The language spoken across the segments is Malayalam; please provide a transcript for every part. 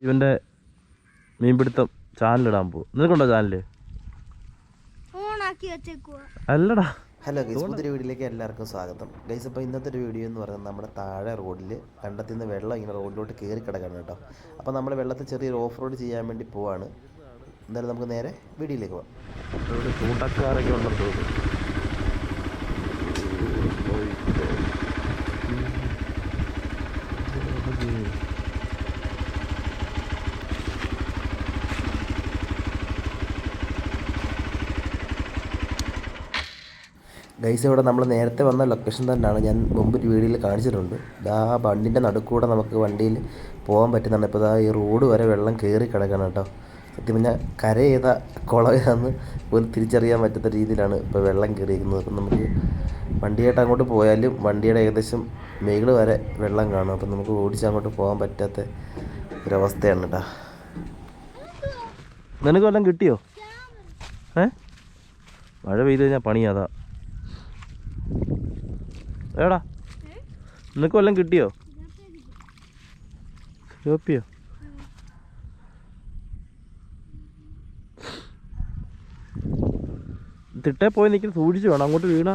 ഇവന്റെ മീൻപിടുത്തം ചാനലിടാൻ പോകും. നിനക്കുണ്ടോ ചാനല്? അല്ലടാ. ഹലോ ഗൈസ്, പുതിയൊരു വീഡിയോയിലേക്ക് എല്ലാവർക്കും സ്വാഗതം. ഗൈസ്, അപ്പോൾ ഇന്നത്തെ ഒരു വീഡിയോ എന്ന് പറയുന്നത് നമ്മുടെ താഴെ റോഡിൽ കണ്ടത്തിൽ നിന്ന് വെള്ളം ഇങ്ങനെ റോഡിലോട്ട് കയറി കിടക്കണം കേട്ടോ. അപ്പോൾ നമ്മൾ വെള്ളത്തിൽ ചെറിയൊരു ഓഫ് റോഡ് ചെയ്യാൻ വേണ്ടി പോവാണ്. എന്തായാലും നമുക്ക് നേരെ വീഡിയോയിലേക്ക് പോകാം. ചൂണ്ടക്കാരൊക്കെ ഉണ്ടെന്ന് തോന്നുന്നു. ഗൈസ്, ഇവിടെ നമ്മൾ നേരത്തെ വന്ന ലൊക്കേഷൻ തന്നെയാണ്. ഞാൻ മുമ്പ് ഒരു വീഡിയോയിൽ കാണിച്ചിട്ടുണ്ട്. ആ വണ്ടിൻ്റെ നടുക്കൂടെ നമുക്ക് വണ്ടിയിൽ പോകാൻ പറ്റുന്നുണ്ട്. ഇപ്പോൾ ഈ റോഡ് വരെ വെള്ളം കയറി കിടക്കണം കേട്ടോ. സത്യം പറഞ്ഞാൽ കര ഏതാ കുളം ഏതാന്ന് പോലും തിരിച്ചറിയാൻ പറ്റാത്ത രീതിയിലാണ് ഇപ്പോൾ വെള്ളം കയറിയിരിക്കുന്നത്. അപ്പം നമുക്ക് വണ്ടിയായിട്ട് അങ്ങോട്ട് പോയാലും വണ്ടിയുടെ ഏകദേശം മേകൾ വരെ വെള്ളം കാണും. അപ്പം നമുക്ക് ഓടിച്ച് അങ്ങോട്ട് പോകാൻ പറ്റാത്ത ഒരവസ്ഥയാണ് കേട്ടോ. നിനക്ക് വല്ലതും കിട്ടിയോ? മഴ പെയ്ത് കഴിഞ്ഞാൽ പണിയാതാ. എടാ, നിനക്ക് വല്ലതും കിട്ടിയോ? യോപ്പിയോ? തിട്ടേ പോയി നിൽക്കുന്ന സൂക്ഷിച്ചു വേണം, അങ്ങോട്ട് വീണ.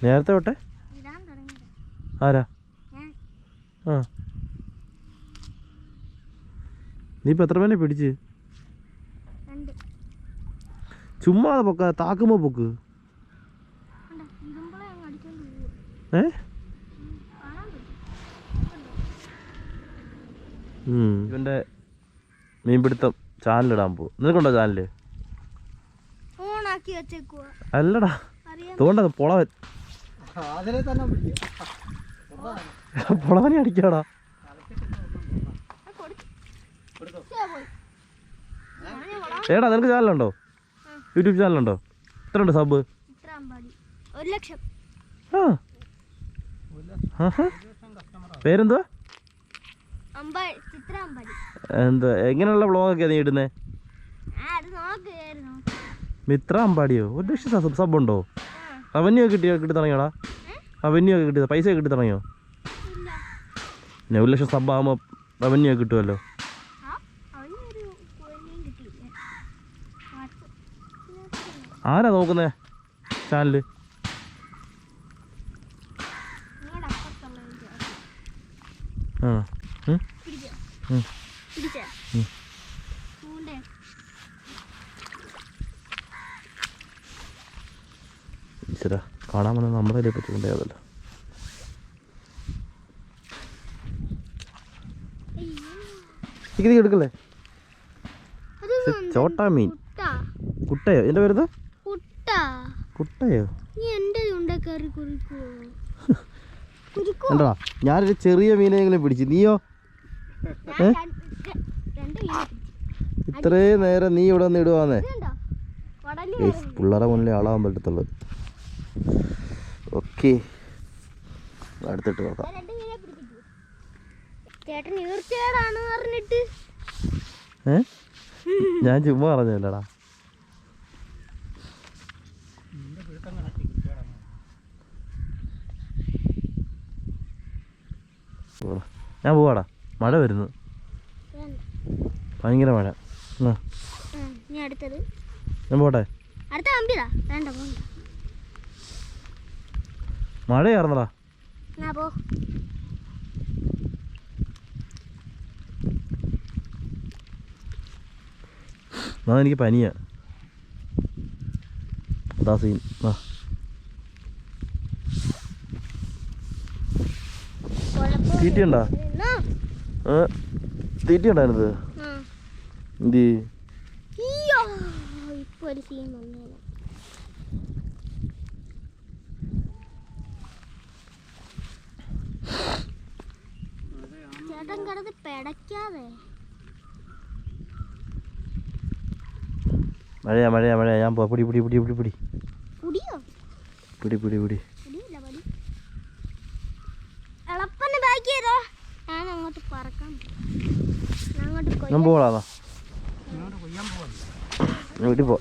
നേരത്തെ തൊട്ടെ ആരാ? ആ, നീ ഇപ്പം എത്ര പേനെ പിടിച്ച്? ചുമ്മാ പൊക്ക, താക്കുമ്പോ പൊക്ക്. ഇവന്റെ മീൻപിടുത്തം ചാനലിടാൻ പോകും. നിനക്കുണ്ടോ ചാനല്? അല്ലടാ, തോണ്ടത് പൊളവൻ. പൊളവനെ അടിക്കാടാ. ഏടാ, നിനക്ക് ചാനലുണ്ടോ? യൂട്യൂബ് ചാനലുണ്ടോ? എത്ര ഉണ്ട് സബ്? 1,00,000. പേരെന്തുവാ? എന്താ, എങ്ങനെയുള്ള വ്ളോഗൊക്കെയാ നീ ഇടുന്നേ? മിത്ര അമ്പാടിയോ? 1,00,000 സബ് ഉണ്ടോ? റവന്യൂ ഒക്കെ കിട്ടി തുടങ്ങിയോടാ? റവന്യൂ ഒക്കെ കിട്ടിയോ? പൈസ ഒക്കെ കിട്ടി തുടങ്ങിയോ? പിന്നെ 1,00,000 സബ് ആകുമ്പോൾ റവന്യൂ ഒക്കെ കിട്ടുമല്ലോ. ആരാ നോക്കുന്നേ ചാനല്? ഈശ്വരാ, കാണാൻ വന്ന നമ്മുടെ കയ്യിലെ പറ്റുണ്ടായതല്ലോ. ഇത് എടുക്കല്ലേ? ചോട്ടാ മീൻ. കുട്ടയോ? എൻ്റെ പേരുത് കുട്ടയോ? എന്താ, ഞാനൊരു ചെറിയ മീനെങ്കിലും പിടിച്ചു. നീയോ? ഇത്രയും നേരം നീ ഇവിടെ വന്ന് ഇടുവാന്നേ. പിള്ളേരെ മുന്നിൽ ആളാവാൻ പറ്റത്തുള്ളു. ഓക്കെ, അടുത്തിട്ട് നോക്കാം. ഞാൻ ചുമ്മാ പറഞ്ഞല്ലടാ. ഞാൻ പോവാടാ, മഴ വരുന്നു, ഭയങ്കര മഴ. ഞാൻ പോട്ടെ. മഴയായിരുന്നടാ. എനിക്ക് പനിയാ. അതാ സീൻ. തീറ്റയുണ്ടാ? തീറ്റയുണ്ടായിരുന്നത് എന്തി? മഴയാ മഴയാ മഴയാ. ഞാൻ പോ. പിടി പിടി പിടി പിടി പിടി പിടി പിടി പിടി. ഞാൻ പോളാ. വീട്ടിൽ പോ.